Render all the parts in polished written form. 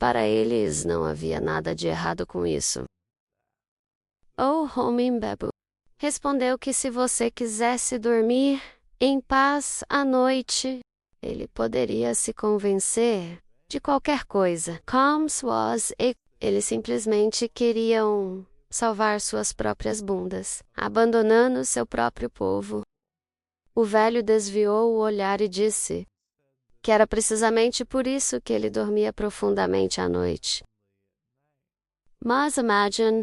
Para eles não havia nada de errado com isso. O homem bebo respondeu que se você quisesse dormir em paz à noite, ele poderia se convencer de qualquer coisa. Combs was a... Eles simplesmente queriam salvar suas próprias bundas, abandonando seu próprio povo. O velho desviou o olhar e disse que era precisamente por isso que ele dormia profundamente à noite. Mas imagine...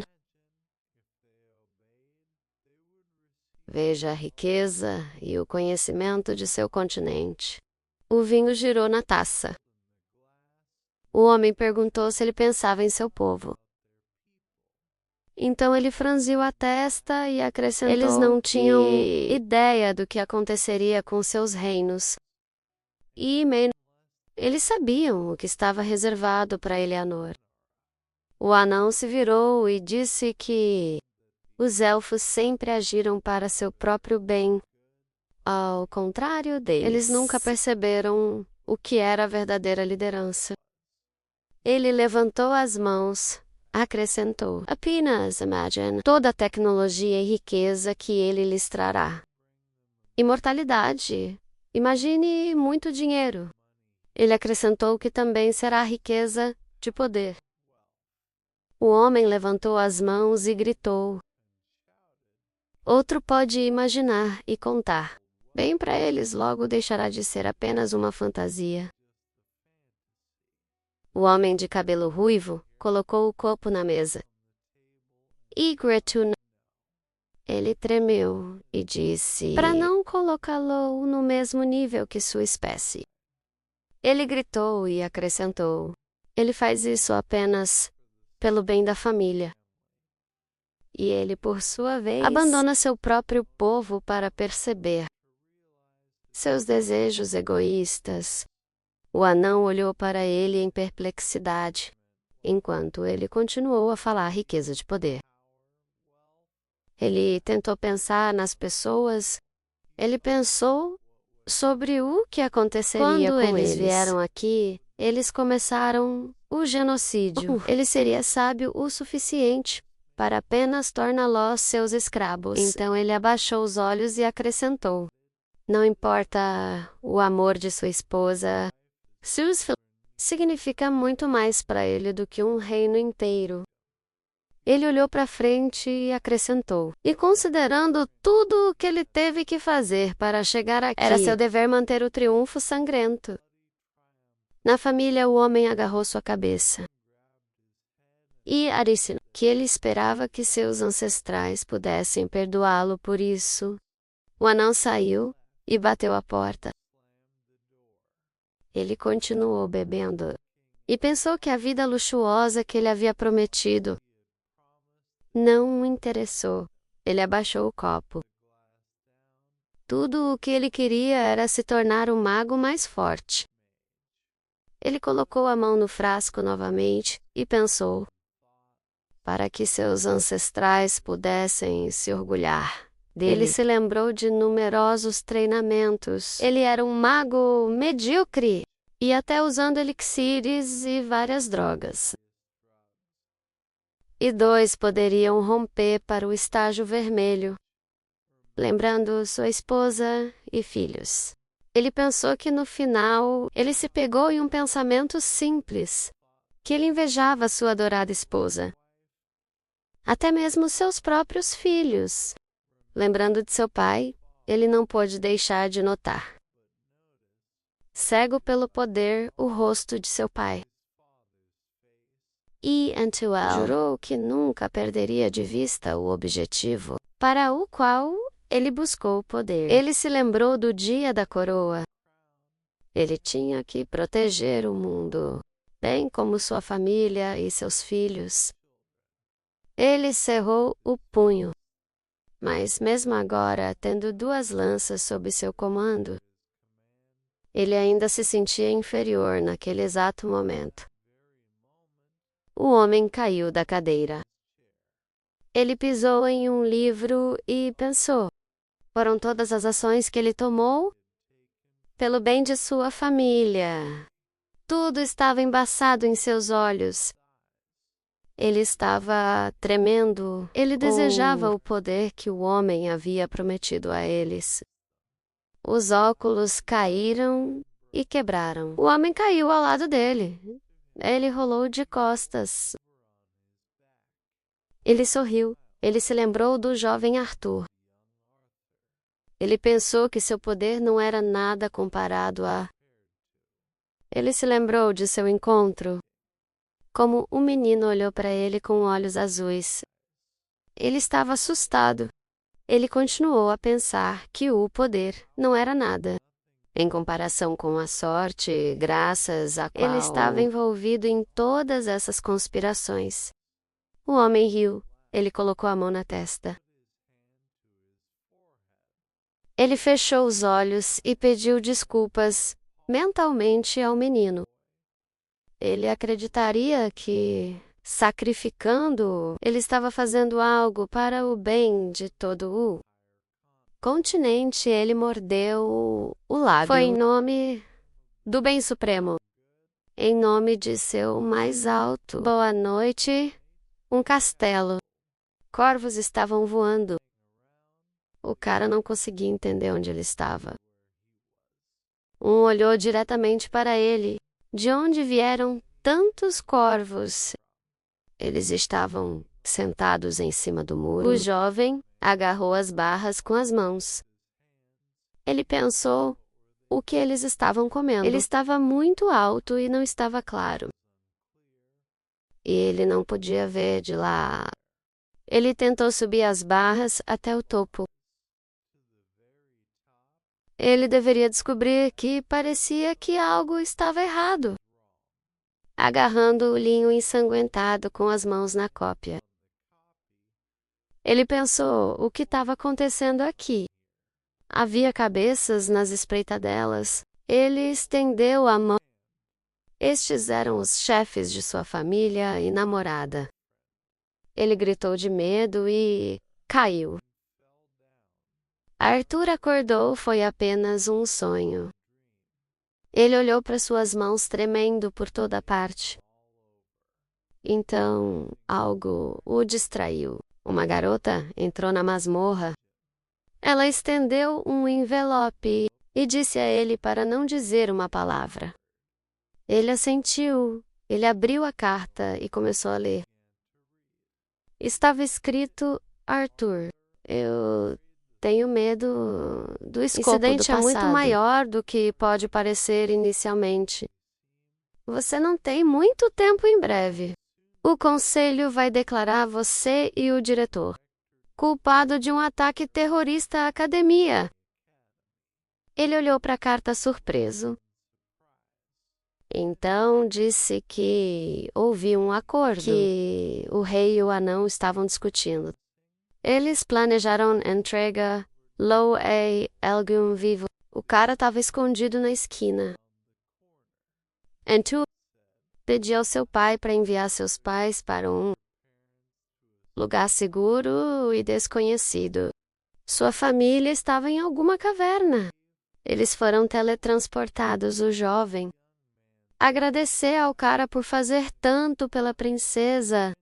Veja a riqueza e o conhecimento de seu continente. O vinho girou na taça. O homem perguntou se ele pensava em seu povo. Então ele franziu a testa e acrescentou: eles não tinham ideia do que aconteceria com seus reinos. E eles sabiam o que estava reservado para Eleanor. O anão se virou e disse que os elfos sempre agiram para seu próprio bem. Ao contrário deles, eles nunca perceberam o que era a verdadeira liderança. Ele levantou as mãos, acrescentou: apenas imagine toda a tecnologia e riqueza que ele lhes trará. Imortalidade. Imagine muito dinheiro. Ele acrescentou que também será riqueza de poder. O homem levantou as mãos e gritou: outro pode imaginar e contar. Bem para eles, logo deixará de ser apenas uma fantasia. O homem de cabelo ruivo colocou o copo na mesa. E Gretchen... Ele tremeu e disse: para não colocá-lo no mesmo nível que sua espécie. Ele gritou e acrescentou: ele faz isso apenas pelo bem da família. E ele, por sua vez, abandona seu próprio povo para perceber seus desejos egoístas. O anão olhou para ele em perplexidade, enquanto ele continuou a falar a riqueza de poder. Ele tentou pensar nas pessoas. Ele pensou sobre o que aconteceria quando eles vieram aqui. Eles começaram o genocídio. Ele seria sábio o suficiente para apenas torná-los seus escravos. Então ele abaixou os olhos e acrescentou: não importa o amor de sua esposa, significa muito mais para ele do que um reino inteiro. Ele olhou para frente e acrescentou: e considerando tudo o que ele teve que fazer para chegar aqui, era seu dever manter o triunfo sangrento. Na família, o homem agarrou sua cabeça e disse que ele esperava que seus ancestrais pudessem perdoá-lo por isso. O anão saiu e bateu a porta. Ele continuou bebendo e pensou que a vida luxuosa que ele havia prometido não o interessou. Ele abaixou o copo. Tudo o que ele queria era se tornar um mago mais forte. Ele colocou a mão no frasco novamente e pensou: para que seus ancestrais pudessem se orgulhar dele. Ele se lembrou de numerosos treinamentos. Ele era um mago medíocre e até usando elixires e várias drogas. E dois poderiam romper para o estágio vermelho, lembrando sua esposa e filhos. Ele pensou que no final ele se pegou em um pensamento simples, que ele invejava sua adorada esposa. Até mesmo seus próprios filhos. Lembrando de seu pai, ele não pôde deixar de notar, cego pelo poder, o rosto de seu pai. E Antuel jurou que nunca perderia de vista o objetivo para o qual ele buscou o poder. Ele se lembrou do dia da coroa. Ele tinha que proteger o mundo, bem como sua família e seus filhos. Ele cerrou o punho. Mas mesmo agora, tendo duas lanças sob seu comando, ele ainda se sentia inferior naquele exato momento. O homem caiu da cadeira. Ele pisou em um livro e pensou: foram todas as ações que ele tomou pelo bem de sua família. Tudo estava embaçado em seus olhos. Ele estava tremendo. Ele desejava o poder que o homem havia prometido a eles. Os óculos caíram e quebraram. O homem caiu ao lado dele. Ele rolou de costas. Ele sorriu. Ele se lembrou do jovem Arthur. Ele pensou que seu poder não era nada comparado a... Ele se lembrou de seu encontro. Como um menino olhou para ele com olhos azuis. Ele estava assustado. Ele continuou a pensar que o poder não era nada. Em comparação com a sorte, graças a qual ele estava envolvido em todas essas conspirações. O homem riu. Ele colocou a mão na testa. Ele fechou os olhos e pediu desculpas mentalmente ao menino. Ele acreditaria que, sacrificando, ele estava fazendo algo para o bem de todo o continente. Ele mordeu o lábio. Foi em nome do bem supremo. Em nome de seu mais alto. Boa noite. Um castelo. Corvos estavam voando. O cara não conseguia entender onde ele estava. Um olhou diretamente para ele. De onde vieram tantos corvos? Eles estavam sentados em cima do muro. O jovem agarrou as barras com as mãos. Ele pensou o que eles estavam comendo. Ele estava muito alto e não estava claro. E ele não podia ver de lá. Ele tentou subir as barras até o topo. Ele deveria descobrir que parecia que algo estava errado. Agarrando o linho ensanguentado com as mãos na cópia. Ele pensou o que estava acontecendo aqui. Havia cabeças nas espreitadelas. Ele estendeu a mão. Estes eram os chefes de sua família e namorada. Ele gritou de medo e caiu. Arthur acordou, foi apenas um sonho. Ele olhou para suas mãos tremendo por toda parte. Então, algo o distraiu. Uma garota entrou na masmorra. Ela estendeu um envelope e disse a ele para não dizer uma palavra. Ele assentiu. Ele abriu a carta e começou a ler. Estava escrito: Arthur, eu tenho medo do escopo do passado. Esse incidente é muito maior do que pode parecer inicialmente. Você não tem muito tempo em breve. O conselho vai declarar você e o diretor culpado de um ataque terrorista à academia. Ele olhou para a carta surpreso. Então disse que houve um acordo que o rei e o anão estavam discutindo. Eles planejaram entrega Lo a algum vivo. O cara estava escondido na esquina. Entu pediu ao seu pai para enviar seus pais para um lugar seguro e desconhecido. Sua família estava em alguma caverna. Eles foram teletransportados. O jovem agradecer ao cara por fazer tanto pela princesa.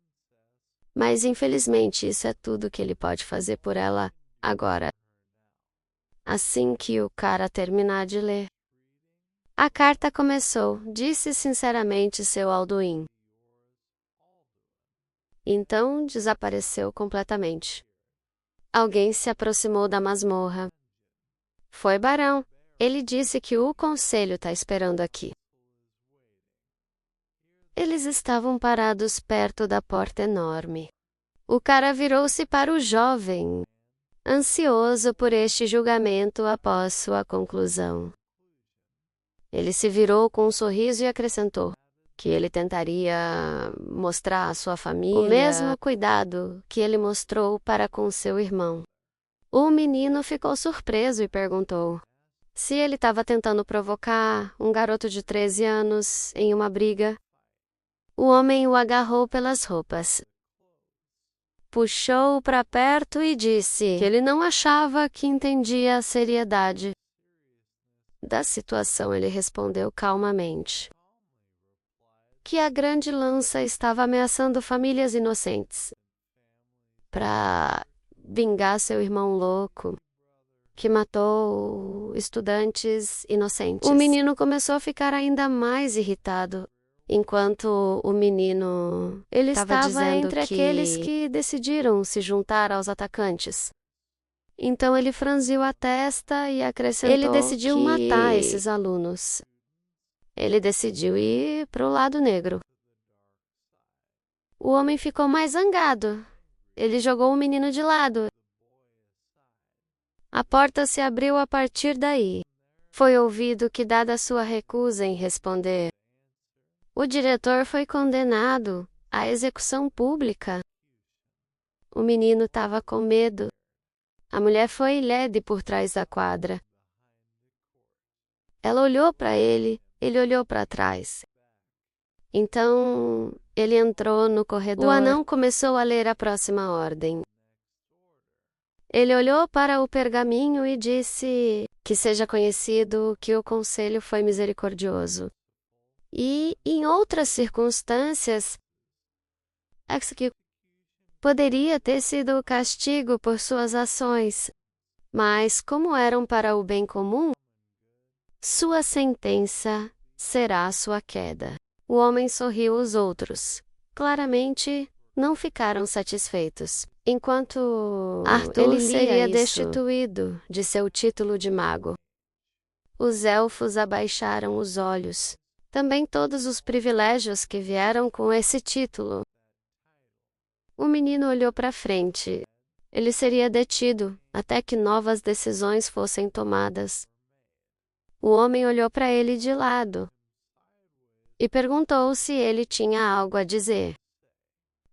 Mas infelizmente isso é tudo que ele pode fazer por ela agora. Assim que o cara terminar de ler. A carta começou, disse sinceramente seu Alduin. Então desapareceu completamente. Alguém se aproximou da masmorra. Foi Barão. Ele disse que o conselho está esperando aqui. Eles estavam parados perto da porta enorme. O cara virou-se para o jovem, ansioso por este julgamento após sua conclusão. Ele se virou com um sorriso e acrescentou que ele tentaria mostrar à sua família o mesmo cuidado que ele mostrou para com seu irmão. O menino ficou surpreso e perguntou se ele estava tentando provocar um garoto de 13 anos em uma briga. O homem o agarrou pelas roupas. Puxou-o para perto e disse que ele não achava que entendia a seriedade da situação. Ele respondeu calmamente. que a grande lança estava ameaçando famílias inocentes para vingar seu irmão louco, que matou estudantes inocentes. O menino começou a ficar ainda mais irritado, enquanto o menino ele estava entre aqueles que decidiram se juntar aos atacantes. Então ele franziu a testa e acrescentou ele decidiu matar esses alunos. Ele decidiu ir para o lado negro. O homem ficou mais zangado. Ele jogou o menino de lado. A porta se abriu a partir daí. Foi ouvido que, dada sua recusa em responder, o diretor foi condenado à execução pública. O menino estava com medo. A mulher foi lede por trás da quadra. Ela olhou para ele olhou para trás. Então, ele entrou no corredor. O anão começou a ler a próxima ordem. Ele olhou para o pergaminho e disse que seja conhecido que o conselho foi misericordioso. E, em outras circunstâncias, poderia ter sido o castigo por suas ações, mas como eram para o bem comum, sua sentença será a sua queda. O homem sorriu, os outros claramente não ficaram satisfeitos. Enquanto Arthur seria destituído de seu título de mago, os elfos abaixaram os olhos. Também todos os privilégios que vieram com esse título. O menino olhou para frente. Ele seria detido até que novas decisões fossem tomadas. O homem olhou para ele de lado e perguntou se ele tinha algo a dizer.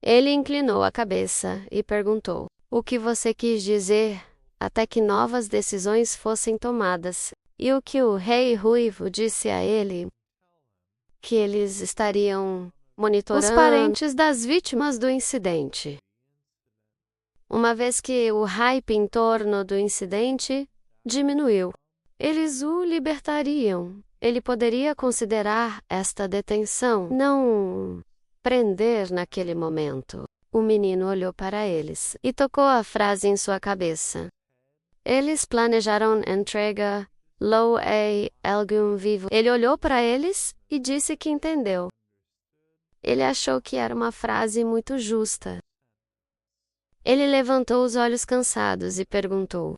Ele inclinou a cabeça e perguntou: "O que você quis dizer até que novas decisões fossem tomadas?" E o que o rei ruivo disse a ele? Que eles estariam monitorando os parentes das vítimas do incidente. Uma vez que o hype em torno do incidente diminuiu, eles o libertariam. Ele poderia considerar esta detenção, não prender naquele momento. O menino olhou para eles e tocou a frase em sua cabeça. Eles planejaram entrega Lo é algum vivo. Ele olhou para eles e disse que entendeu. Ele achou que era uma frase muito justa. Ele levantou os olhos cansados e perguntou: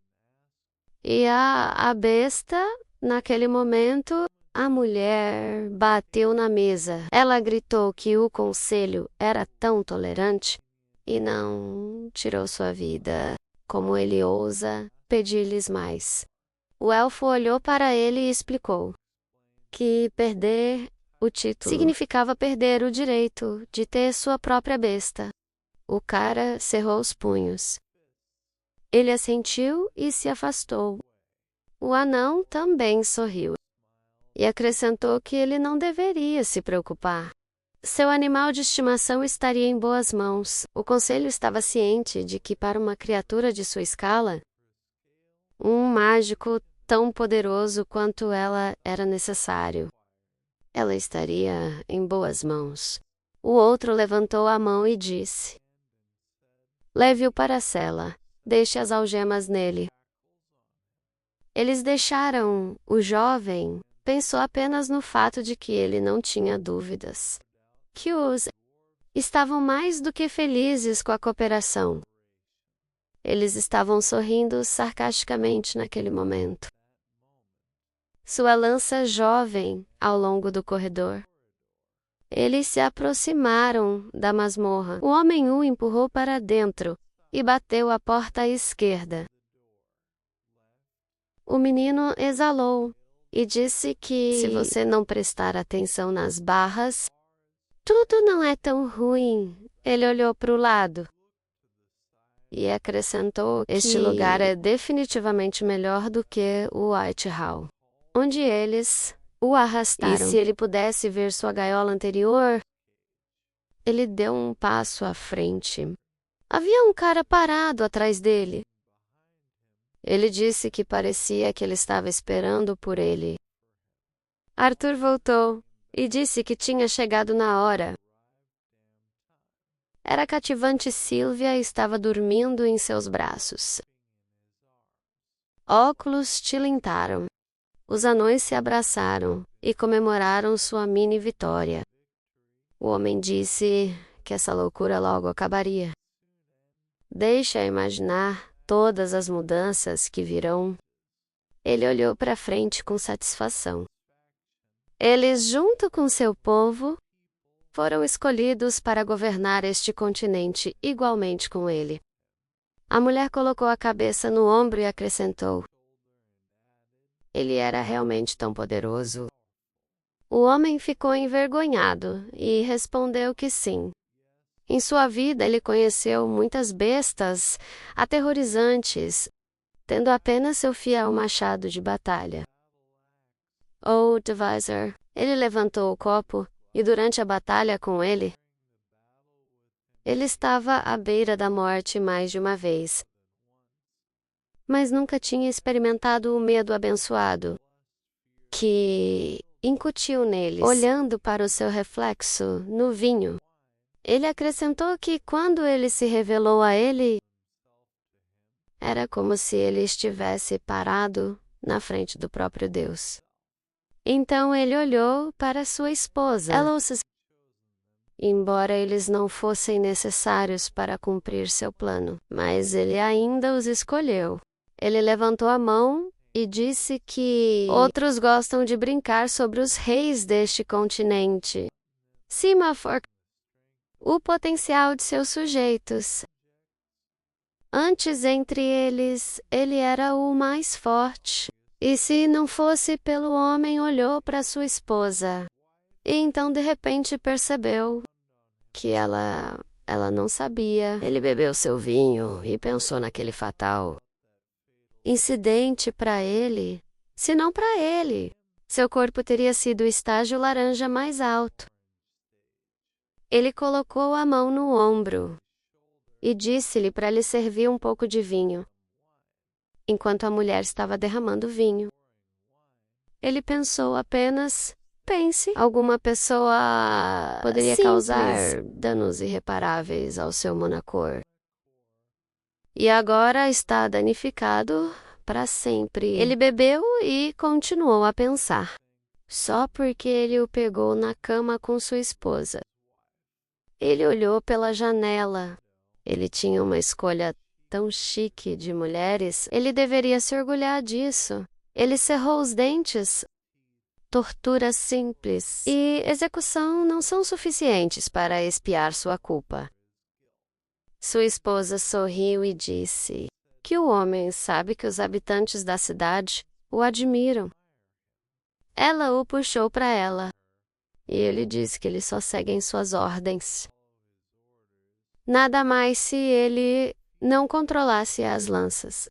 "E a besta?" Naquele momento, a mulher bateu na mesa. Ela gritou que o conselho era tão tolerante e não tirou sua vida. Como ele ousa pedir-lhes mais? O elfo olhou para ele e explicou que perder o título significava perder o direito de ter sua própria besta. O cara cerrou os punhos. Ele assentiu e se afastou. O anão também sorriu e acrescentou que ele não deveria se preocupar. Seu animal de estimação estaria em boas mãos. O conselho estava ciente de que, para uma criatura de sua escala, um mágico tão poderoso quanto ela era necessário. Ela estaria em boas mãos. O outro levantou a mão e disse: "Leve-o para a cela. Deixe as algemas nele." Eles deixaram. O jovem pensou apenas no fato de que ele não tinha dúvidas. Que os estavam mais do que felizes com a cooperação. Eles estavam sorrindo sarcasticamente naquele momento. Sua lança jovem ao longo do corredor. Eles se aproximaram da masmorra. O homem o empurrou para dentro e bateu a porta à esquerda. O menino exalou e disse que, se você não prestar atenção nas barras, tudo não é tão ruim. Ele olhou para o lado e acrescentou: "Este lugar é definitivamente melhor do que o White Hall, onde eles o arrastaram." E se ele pudesse ver sua gaiola anterior, ele deu um passo à frente. Havia um cara parado atrás dele. Ele disse que parecia que ele estava esperando por ele. Arthur voltou e disse que tinha chegado na hora. Era a cativante Sylvia e estava dormindo em seus braços. Óculos tilintaram. Os anões se abraçaram e comemoraram sua mini vitória. O homem disse que essa loucura logo acabaria. Deixa imaginar todas as mudanças que virão. Ele olhou para frente com satisfação. Eles, junto com seu povo, foram escolhidos para governar este continente igualmente com ele. A mulher colocou a cabeça no ombro e acrescentou: ele era realmente tão poderoso. O homem ficou envergonhado e respondeu que sim. Em sua vida, ele conheceu muitas bestas aterrorizantes, tendo apenas seu fiel machado de batalha. Oh, Devisor, ele levantou o copo e durante a batalha com ele, ele estava à beira da morte mais de uma vez, mas nunca tinha experimentado o medo abençoado que incutiu neles, olhando para o seu reflexo no vinho. Ele acrescentou que quando ele se revelou a ele, era como se ele estivesse parado na frente do próprio Deus. Então ele olhou para sua esposa. Embora eles não fossem necessários para cumprir seu plano, mas ele ainda os escolheu. Ele levantou a mão e disse que outros gostam de brincar sobre os reis deste continente. Semaphore, o potencial de seus sujeitos. Antes, entre eles, ele era o mais forte. E se não fosse pelo homem, olhou para sua esposa. E então, de repente, percebeu que ela não sabia. Ele bebeu seu vinho e pensou naquele fatal incidente para ele. Se não para ele, seu corpo teria sido o estágio laranja mais alto. Ele colocou a mão no ombro e disse-lhe para lhe servir um pouco de vinho, enquanto a mulher estava derramando vinho. Ele pensou apenas: pense, alguma pessoa poderia causar danos irreparáveis ao seu Monacor. E agora está danificado para sempre. Ele bebeu e continuou a pensar. Só porque ele o pegou na cama com sua esposa. Ele olhou pela janela. Ele tinha uma escolha tão chique de mulheres. Ele deveria se orgulhar disso. Ele cerrou os dentes. Tortura simples e execução não são suficientes para expiar sua culpa. Sua esposa sorriu e disse que o homem sabe que os habitantes da cidade o admiram. Ela o puxou para ela e ele disse que eles só seguem suas ordens. Nada mais se ele não controlasse as lanças.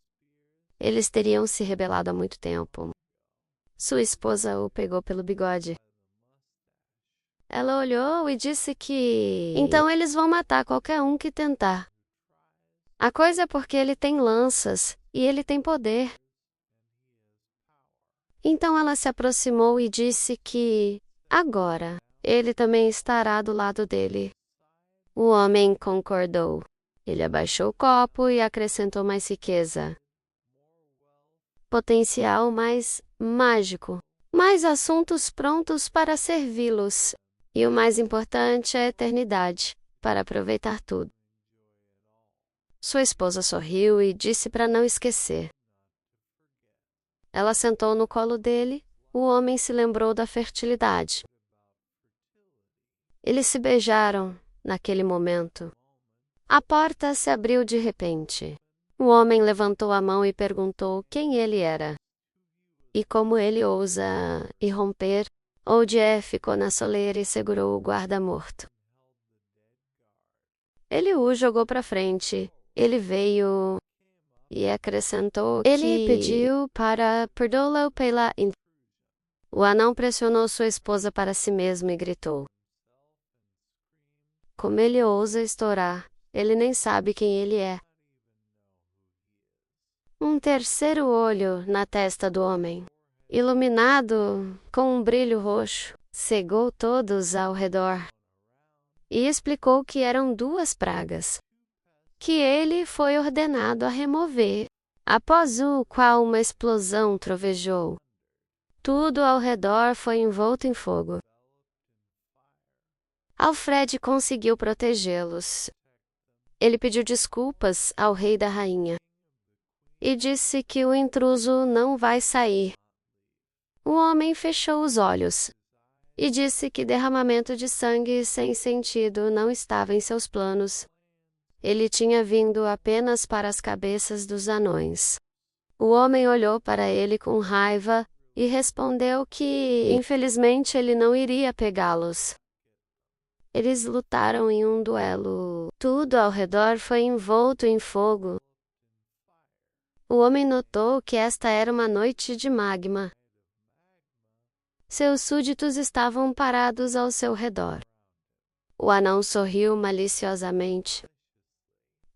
Eles teriam se rebelado há muito tempo. Sua esposa o pegou pelo bigode. Ela olhou e disse que então eles vão matar qualquer um que tentar. A coisa é porque ele tem lanças e ele tem poder. Então ela se aproximou e disse que agora ele também estará do lado dele. O homem concordou. Ele abaixou o copo e acrescentou mais riqueza. Potencial mais mágico. Mais assuntos prontos para servi-los. E o mais importante é a eternidade, para aproveitar tudo. Sua esposa sorriu e disse para não esquecer. Ela sentou no colo dele. O homem se lembrou da fertilidade. Eles se beijaram naquele momento. A porta se abriu de repente. O homem levantou a mão e perguntou quem ele era. E como ele ousa irromper, Ogier ficou na soleira e segurou o guarda morto. Ele o jogou para frente. Ele veio e acrescentou que ele pediu para perdoá-lo pela... O anão pressionou sua esposa para si mesmo e gritou. Como ele ousa estourar, ele nem sabe quem ele é. Um terceiro olho na testa do homem, iluminado com um brilho roxo, cegou todos ao redor e explicou que eram 2 pragas que ele foi ordenado a remover, após o qual uma explosão trovejou. Tudo ao redor foi envolto em fogo. Alfred conseguiu protegê-los. Ele pediu desculpas ao rei e da rainha e disse que o intruso não vai sair. O homem fechou os olhos e disse que derramamento de sangue sem sentido não estava em seus planos. Ele tinha vindo apenas para as cabeças dos anões. O homem olhou para ele com raiva e respondeu que, infelizmente, ele não iria pegá-los. Eles lutaram em um duelo. Tudo ao redor foi envolto em fogo. O homem notou que esta era uma noite de magma. Seus súditos estavam parados ao seu redor. O anão sorriu maliciosamente.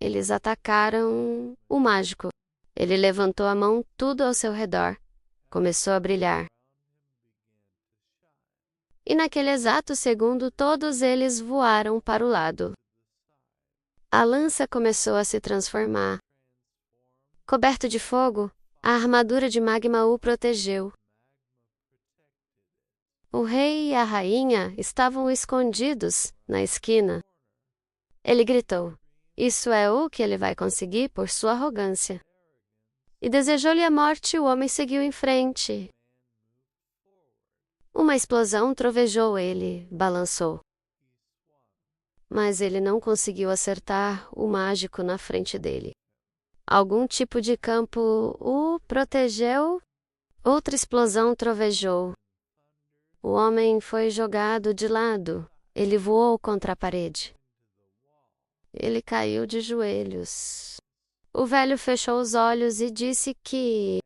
Eles atacaram o mágico. Ele levantou a mão, tudo ao seu redor começou a brilhar. E naquele exato segundo, todos eles voaram para o lado. A lança começou a se transformar. Coberto de fogo, a armadura de magma o protegeu. O rei e a rainha estavam escondidos na esquina. Ele gritou: "Isso é o que ele vai conseguir por sua arrogância." E desejou-lhe a morte. O homem seguiu em frente. Uma explosão trovejou ele, balançou. Mas ele não conseguiu acertar o mágico na frente dele. Algum tipo de campo o protegeu. Outra explosão trovejou. O homem foi jogado de lado. Ele voou contra a parede. Ele caiu de joelhos. O velho fechou os olhos e disse que,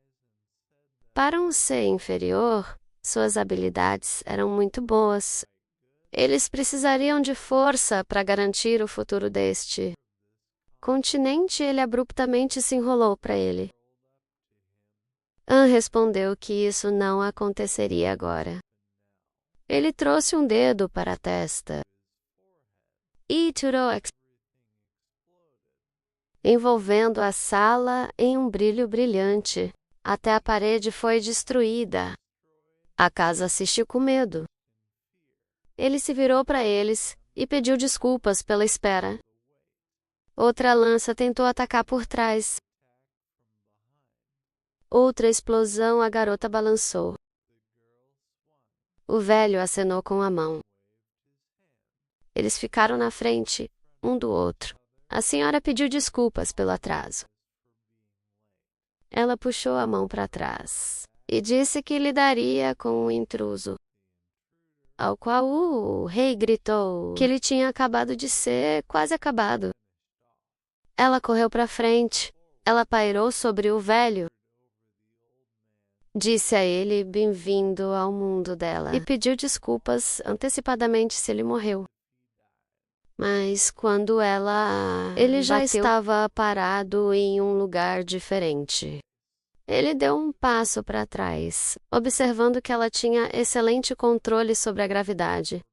para um ser inferior, suas habilidades eram muito boas. Eles precisariam de força para garantir o futuro deste continente. Ele abruptamente se enrolou para ele. An respondeu que isso não aconteceria agora. Ele trouxe um dedo para a testa e tirou, envolvendo a sala em um brilho brilhante. Até a parede foi destruída. A casa assistiu com medo. Ele se virou para eles e pediu desculpas pela espera. Outra lança tentou atacar por trás. Outra explosão, a garota balançou. O velho acenou com a mão. Eles ficaram na frente, um do outro. A senhora pediu desculpas pelo atraso. Ela puxou a mão para trás e disse que lidaria com o intruso, ao qual o rei gritou que ele tinha acabado de ser quase acabado. Ela correu para frente. Ela pairou sobre o velho. Disse a ele bem-vindo ao mundo dela e pediu desculpas antecipadamente se ele morreu. Mas quando ele já estava parado em um lugar diferente. Ele deu um passo para trás, observando que ela tinha excelente controle sobre a gravidade.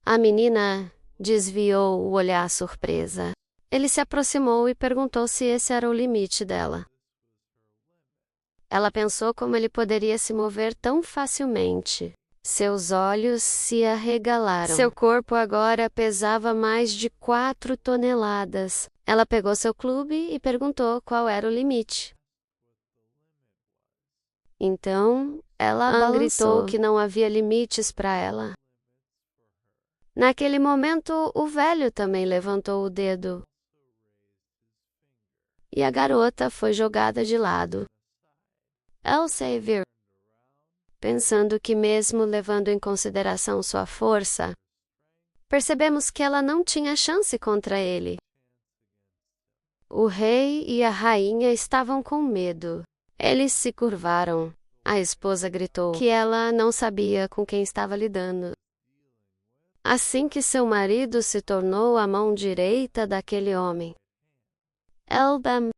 A menina desviou o olhar surpresa. Ele se aproximou e perguntou se esse era o limite dela. Ela pensou como ele poderia se mover tão facilmente. Seus olhos se arregalaram. Seu corpo agora pesava mais de 4 toneladas. Ela pegou seu clube e perguntou qual era o limite. Então, ela gritou que não havia limites para ela. Naquele momento, o velho também levantou o dedo. E a garota foi jogada de lado. Elsevier, pensando que mesmo levando em consideração sua força, percebemos que ela não tinha chance contra ele. O rei e a rainha estavam com medo. Eles se curvaram. A esposa gritou que ela não sabia com quem estava lidando. Assim que seu marido se tornou a mão direita daquele homem. Elbam.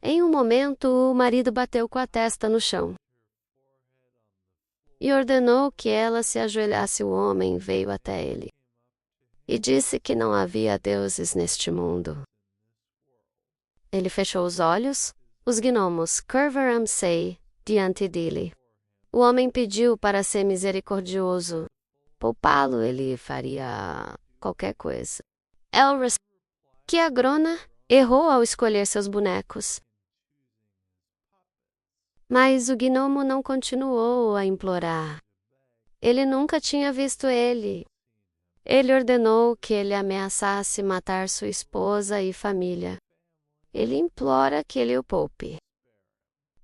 Em um momento, o marido bateu com a testa no chão. e ordenou que ela se ajoelhasse. O homem veio até ele e disse que não havia deuses neste mundo. Ele fechou os olhos. Os gnomos curvaram-se diante dele. O homem pediu para ser misericordioso. Poupá-lo, ele faria qualquer coisa. Elros, que a Grona errou ao escolher seus bonecos. Mas o gnomo não continuou a implorar. Ele nunca tinha visto ele. Ele ordenou que ele ameaçasse matar sua esposa e família. Ele implora que ele o poupe.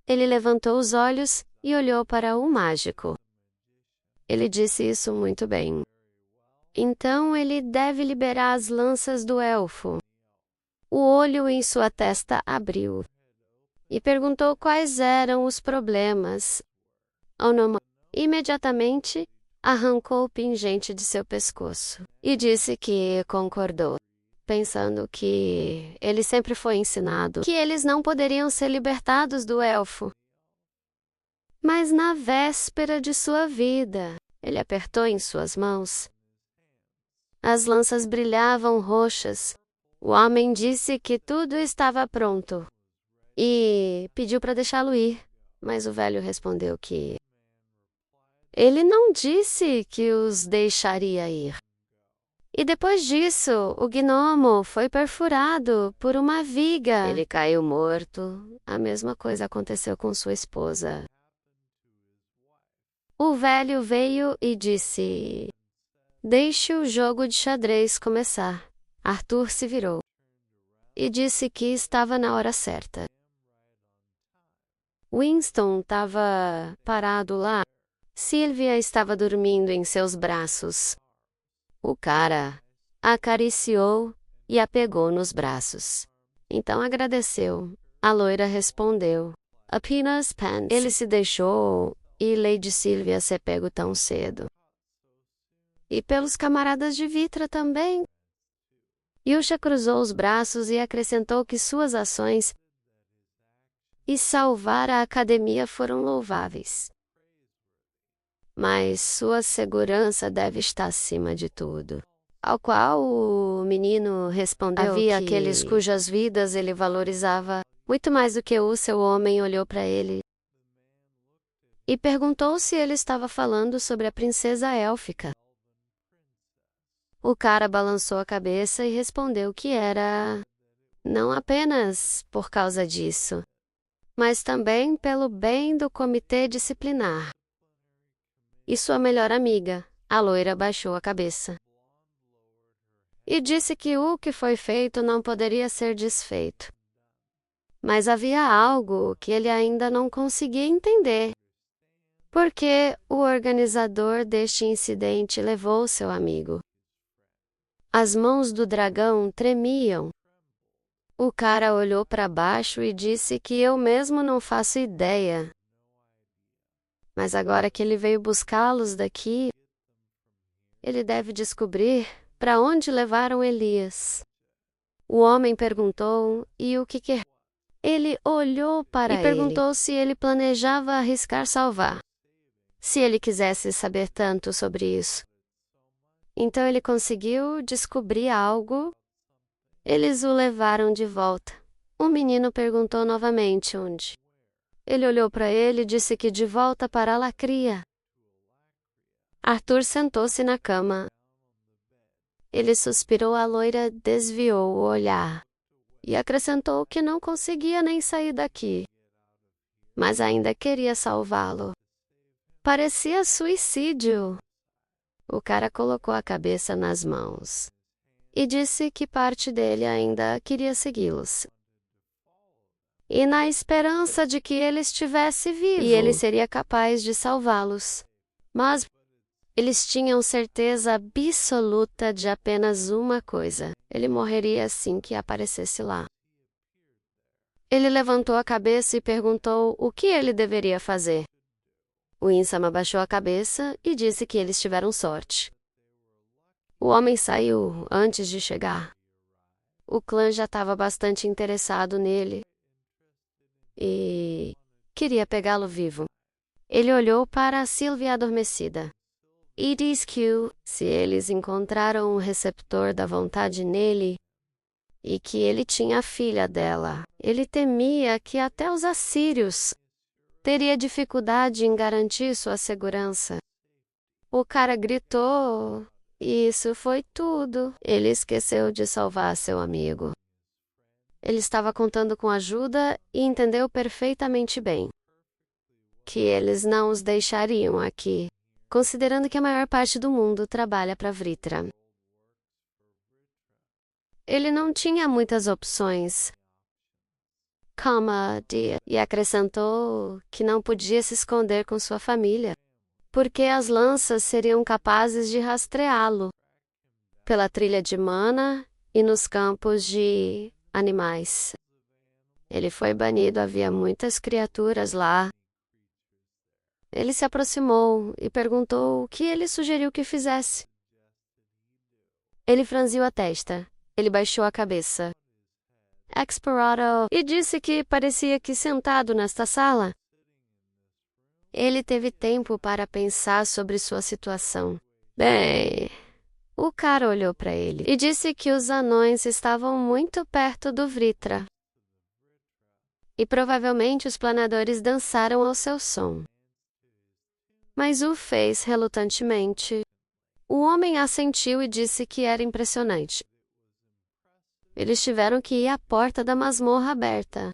Ele levantou os olhos e olhou para o mágico. Ele disse isso muito bem. Então ele deve liberar as lanças do elfo. O olho em sua testa abriu e perguntou quais eram os problemas. Onomá imediatamente arrancou o pingente de seu pescoço e disse que concordou, pensando que ele sempre foi ensinado que eles não poderiam ser libertados do elfo. Mas na véspera de sua vida, ele apertou em suas mãos. As lanças brilhavam roxas. O homem disse que tudo estava pronto e pediu para deixá-lo ir, mas o velho respondeu que ele não disse que os deixaria ir. E depois disso, o gnomo foi perfurado por uma viga. Ele caiu morto. A mesma coisa aconteceu com sua esposa. O velho veio e disse: "Deixe o jogo de xadrez começar." Arthur se virou e disse que estava na hora certa. Winston estava parado lá. Sylvia estava dormindo em seus braços. O cara a acariciou e a pegou nos braços. Então agradeceu. A loira respondeu: "Apenas pants." Ele se deixou e Lady Sylvia ser pego tão cedo. E pelos camaradas de Vitra também. Yusha cruzou os braços e acrescentou que suas ações e salvar a academia foram louváveis. Mas sua segurança deve estar acima de tudo. Ao qual o menino respondeu havia aqueles cujas vidas ele valorizava muito mais do que o seu homem olhou para ele e perguntou se ele estava falando sobre a princesa élfica. O cara balançou a cabeça e respondeu que era não apenas por causa disso, mas também pelo bem do comitê disciplinar. E sua melhor amiga, a loira, baixou a cabeça e disse que o que foi feito não poderia ser desfeito. Mas havia algo que ele ainda não conseguia entender. Porque o organizador deste incidente levou seu amigo. As mãos do dragão tremiam. O cara olhou para baixo e disse que eu mesmo não faço ideia. Mas agora que ele veio buscá-los daqui, ele deve descobrir para onde levaram Elias. O homem perguntou, e o que quer? Ele olhou para ele e perguntou se ele planejava arriscar salvar. Se ele quisesse saber tanto sobre isso. Então ele conseguiu descobrir algo. Eles o levaram de volta. O menino perguntou novamente onde. Ele olhou para ele e disse que de volta para a lacria. Arthur sentou-se na cama. Ele suspirou, a loira desviou o olhar e acrescentou que não conseguia nem sair daqui, mas ainda queria salvá-lo. Parecia suicídio. O cara colocou a cabeça nas mãos e disse que parte dele ainda queria segui-los. E na esperança de que ele estivesse vivo e ele seria capaz de salvá-los. Mas eles tinham certeza absoluta de apenas uma coisa: ele morreria assim que aparecesse lá. Ele levantou a cabeça e perguntou o que ele deveria fazer. O Winston abaixou a cabeça e disse que eles tiveram sorte. O homem saiu antes de chegar. O clã já estava bastante interessado nele e queria pegá-lo vivo. Ele olhou para Sylvia adormecida e disse que se eles encontraram um receptor da vontade nele e que ele tinha a filha dela, ele temia que até os assírios teria dificuldade em garantir sua segurança. O cara gritou, e isso foi tudo. Ele esqueceu de salvar seu amigo. Ele estava contando com ajuda e entendeu perfeitamente bem que eles não os deixariam aqui, considerando que a maior parte do mundo trabalha para Vritra. Ele não tinha muitas opções, e acrescentou que não podia se esconder com sua família, porque as lanças seriam capazes de rastreá-lo pela trilha de mana e nos campos de animais. Ele foi banido, havia muitas criaturas lá. Ele se aproximou e perguntou o que ele sugeriu que fizesse. Ele franziu a testa. Ele baixou a cabeça. Explorato, e disse que parecia que sentado nesta sala. Ele teve tempo para pensar sobre sua situação. Bem, o cara olhou para ele e disse que os anões estavam muito perto do Vritra. E provavelmente os planadores dançaram ao seu som. Mas o fez relutantemente. O homem assentiu e disse que era impressionante. Eles tiveram que ir à porta da masmorra aberta.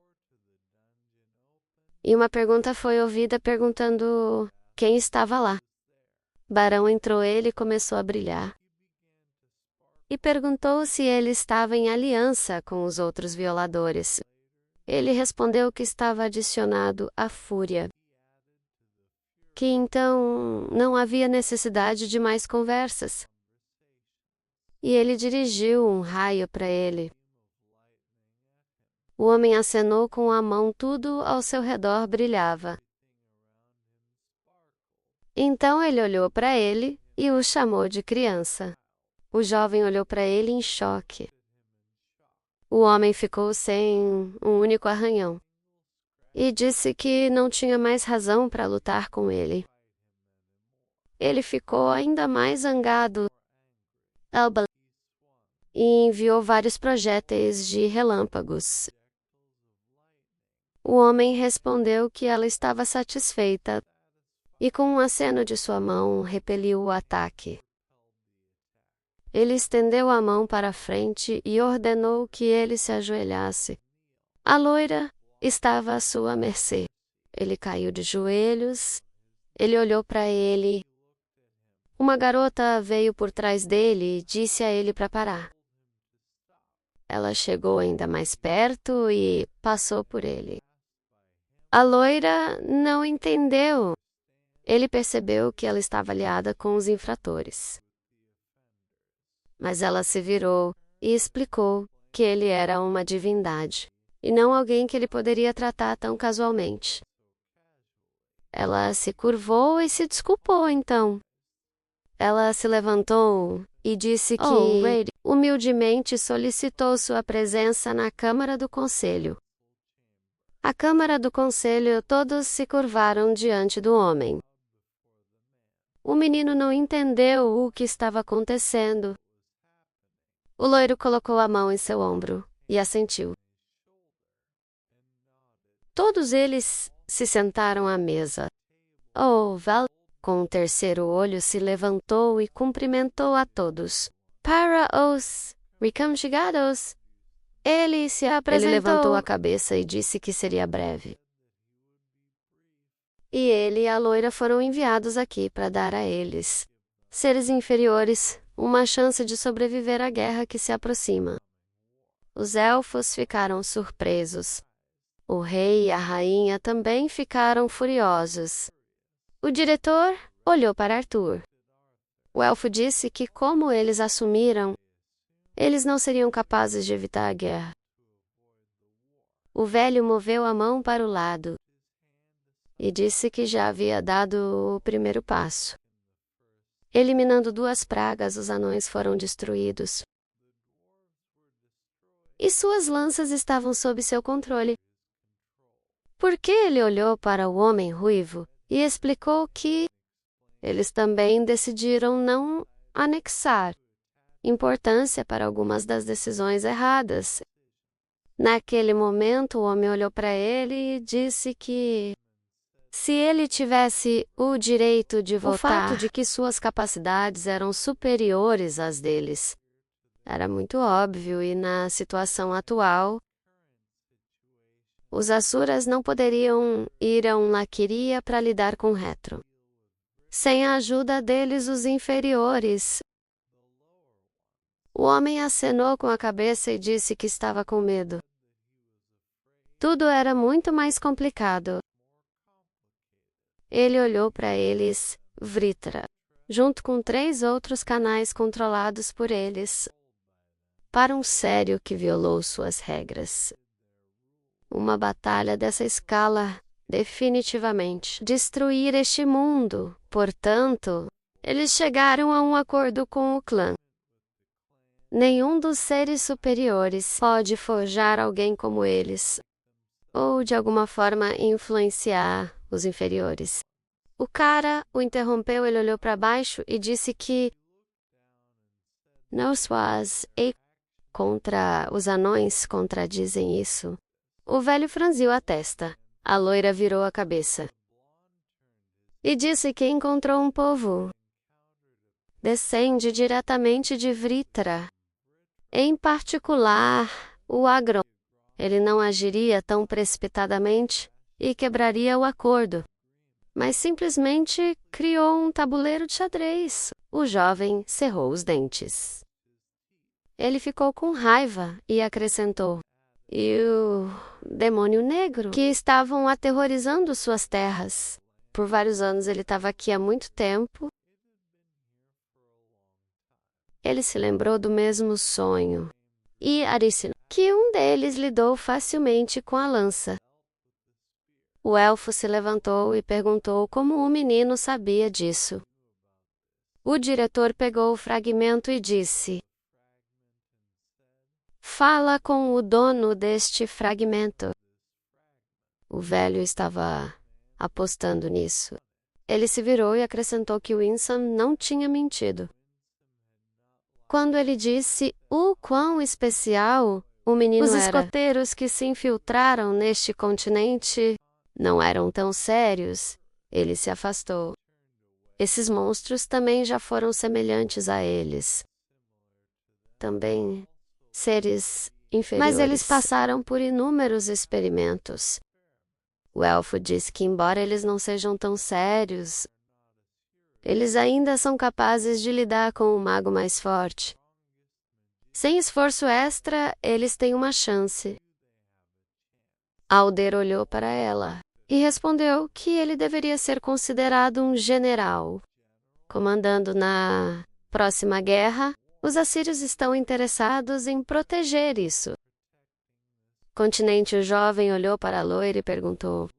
E uma pergunta foi ouvida perguntando quem estava lá. Barão entrou ele e começou a brilhar. E perguntou se ele estava em aliança com os outros violadores. Ele respondeu que estava adicionado à fúria. Que então não havia necessidade de mais conversas. E ele dirigiu um raio para ele. O homem acenou com a mão, tudo ao seu redor brilhava. Então ele olhou para ele e o chamou de criança. O jovem olhou para ele em choque. O homem ficou sem um único arranhão e disse que não tinha mais razão para lutar com ele. Ele ficou ainda mais zangado e enviou vários projéteis de relâmpagos. O homem respondeu que ela estava satisfeita e, com um aceno de sua mão, repeliu o ataque. Ele estendeu a mão para a frente e ordenou que ele se ajoelhasse. A loira estava à sua mercê. Ele caiu de joelhos. Ele olhou para ele. Uma garota veio por trás dele e disse a ele para parar. Ela chegou ainda mais perto e passou por ele. A loira não entendeu. Ele percebeu que ela estava aliada com os infratores. Mas ela se virou e explicou que ele era uma divindade, e não alguém que ele poderia tratar tão casualmente. Ela se curvou e se desculpou, então. Ela se levantou e disse que, humildemente, solicitou sua presença na Câmara do Conselho. A Câmara do Conselho, todos se curvaram diante do homem. O menino não entendeu o que estava acontecendo. O loiro colocou a mão em seu ombro e assentiu. Todos eles se sentaram à mesa. Val, com o terceiro olho, se levantou e cumprimentou a todos. Para os recém-chegados, ele se apresentou. Ele levantou a cabeça e disse que seria breve. E ele e a loira foram enviados aqui para dar a eles, seres inferiores, uma chance de sobreviver à guerra que se aproxima. Os elfos ficaram surpresos. O rei e a rainha também ficaram furiosos. O diretor olhou para Arthur. O elfo disse que, como eles assumiram, eles não seriam capazes de evitar a guerra. O velho moveu a mão para o lado e disse que já havia dado o primeiro passo. Eliminando 2 pragas, os anões foram destruídos. E suas lanças estavam sob seu controle. Por que ele olhou para o homem ruivo e explicou que eles também decidiram não anexar importância para algumas das decisões erradas. Naquele momento, o homem olhou para ele e disse que se ele tivesse o direito de votar, o fato de que suas capacidades eram superiores às deles era muito óbvio, e na situação atual, os Asuras não poderiam ir a um Laquiria para lidar com Retro. Sem a ajuda deles, os inferiores. O homem acenou com a cabeça e disse que estava com medo. Tudo era muito mais complicado. Ele olhou para eles, Vritra, junto com 3 outros canais controlados por eles, para um sério que violou suas regras. Uma batalha dessa escala definitivamente destruir este mundo. Portanto, eles chegaram a um acordo com o clã. Nenhum dos seres superiores pode forjar alguém como eles, ou de alguma forma influenciar os inferiores. O cara o interrompeu, ele olhou para baixo e disse que Noswas e contra os anões contradizem isso. O velho franziu a testa. A loira virou a cabeça e disse que encontrou um povo. Descende diretamente de Vritra. Em particular, o Agron. Ele não agiria tão precipitadamente e quebraria o acordo, mas simplesmente criou um tabuleiro de xadrez. O jovem cerrou os dentes. Ele ficou com raiva e acrescentou: e o demônio negro, que estavam aterrorizando suas terras. Por vários anos ele estava aqui há muito tempo. Ele se lembrou do mesmo sonho e Aricinon, que um deles lidou facilmente com a lança. O elfo se levantou e perguntou como o menino sabia disso. O diretor pegou o fragmento e disse: fala com o dono deste fragmento. O velho estava apostando nisso. Ele se virou e acrescentou que Winsome não tinha mentido. Quando ele disse o quão especial o menino era, os escoteiros que se infiltraram neste continente não eram tão sérios, ele se afastou. Esses monstros também já foram semelhantes a eles. Também seres inferiores. Mas eles passaram por inúmeros experimentos. O elfo disse que, embora eles não sejam tão sérios, eles ainda são capazes de lidar com o mago mais forte. Sem esforço extra, eles têm uma chance. Alder olhou para ela e respondeu que ele deveria ser considerado um general. Comandando na próxima guerra, os assírios estão interessados em proteger isso. Continente, o jovem olhou para a loira e perguntou: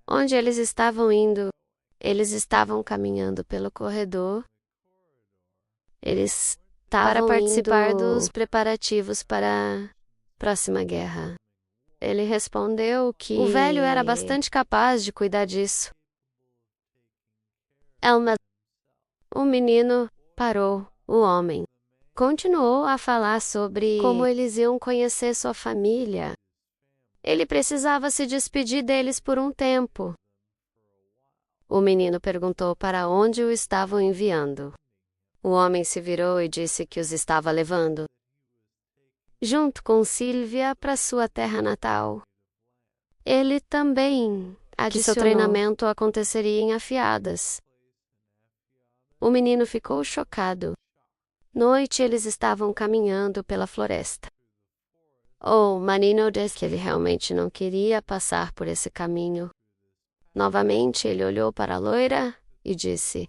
onde eles estavam indo? Eles estavam caminhando pelo corredor. Eles estavam para participar dos preparativos para a próxima guerra. Ele respondeu que o velho era bastante capaz de cuidar disso. Elma. O menino parou. O homem continuou a falar sobre como eles iam conhecer sua família. Ele precisava se despedir deles por um tempo. O menino perguntou para onde o estavam enviando. O homem se virou e disse que os estava levando, junto com Sylvia, para sua terra natal. Ele também adicionou que seu treinamento aconteceria em Afiadas. O menino ficou chocado. Noite, eles estavam caminhando pela floresta. Manino disse que ele realmente não queria passar por esse caminho. Novamente, ele olhou para a loira e disse: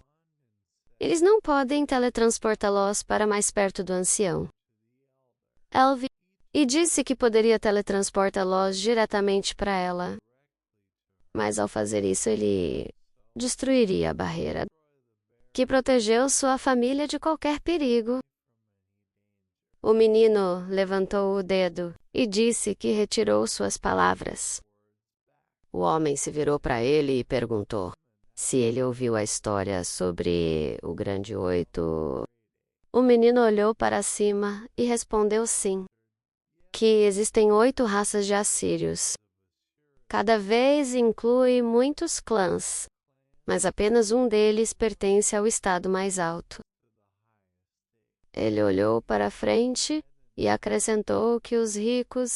eles não podem teletransportá-los para mais perto do ancião. Elvi e disse que poderia teletransportá-los diretamente para ela. Mas ao fazer isso, ele destruiria a barreira que protegeu sua família de qualquer perigo. O menino levantou o dedo e disse que retirou suas palavras. O homem se virou para ele e perguntou se ele ouviu a história sobre o Grande Oito. O menino olhou para cima e respondeu sim, que existem 8 raças de assírios. Cada vez inclui muitos clãs, mas apenas um deles pertence ao estado mais alto. Ele olhou para frente e acrescentou que os ricos